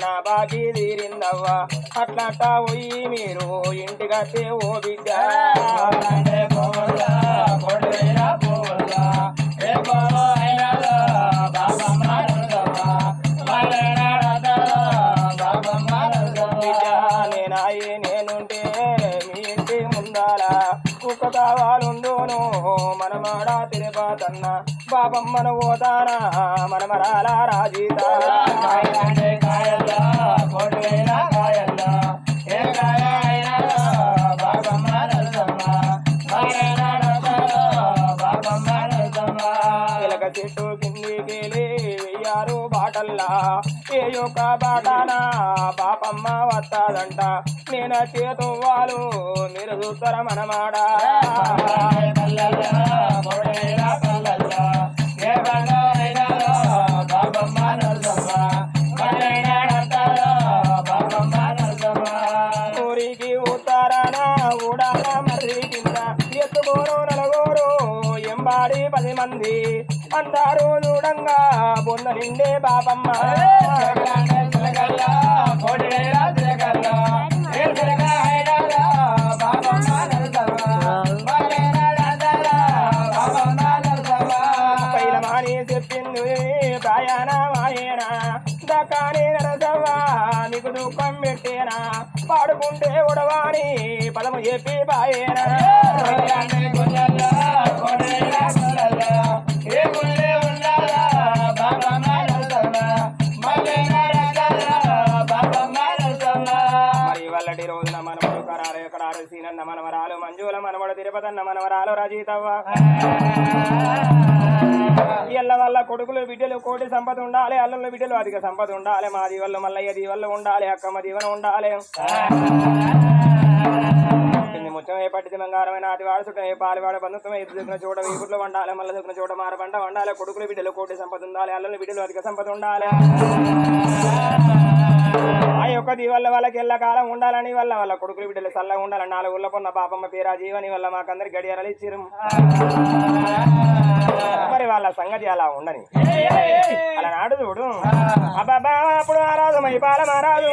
నా బాకీ తీరిందవ్వా అట్లా పోయి మీరు ఇంటికట్టే ఓ బిడ్డ నేనుంటే మీ ఇంటి ముందాల కుక్క కావాలుందును మనమాడా తిరుపతన్న బాబమ్మను పోతానా మనమరాల రాజీత చెట్టు కిందికెళ్ళి వెయ్యారు బాటల్లా ఏ యొక్క బాటనా పాపమ్మ వస్తాదంట నేను చేతువ్వాలు మీరు చూస్తారా మనమాడ ఊరికి ఉత్తరాన ఊడాల మర్రి కింద ఎత్తుకోరు నలుగురు ఎంబాడి 10 మంది అందరూ చూడంగా బొంద నిండే బాపమ్మ పైలమాని చెప్పింది ప్రయాణమాయేనా దకాని నరసవ్వా నీకు దుఃఖం పెట్టేనా పాడుకుంటే ఉడవాని పదము చెప్పి బాయేనా వల్లటి రోజున మనవడు కరారు ఎక్కడారు సీనన్న మనవరాలు మంజుల మనవడు తిరుపతన్న మనవరాలు రజితవ్వ ఇళ్ళ వల్ల కొడుకులు బిడ్డలు కోటి సంపద ఉండాలి అల్లంలో బిడ్డలు అధిక సంపద ఉండాలి మా దీవల్లో మల్లయ్య దీవల్లో ఉండాలి అక్కమ్మ దీవెన ఉండాలి ముచ్చమే పట్టిది బంగారమైన నాటి వాడు చుట్టమే పాలివాడ బంధుత్వమే ఎదు దిక్కున చోట వీపుట్లో వండాలి మల్ల దిక్కున చోట మారబండ వండాలి కొడుకులు బిడ్డలు కోటి సంపద ఉండాలి అల్లంలో బిడ్డలు అధిక సంపద ఉండాలి ఆ యొక్క దీవల్ల వాళ్ళకి ఎల్లకాలం ఉండాలని వాళ్ళ కొడుకులు బిడ్డలు చల్లగా ఉండాలని 4 ఊళ్ళ పొన్న పాపమ్మ పేరా జీవని వల్ల మాకందరికి గడియారాలు ఇచ్చిరు మరి వాళ్ళ సంగతి అలా ఉండని అలా నాడు చూడు అబ్బాబా అప్పుడు ఆరాధమై పాల మారాదు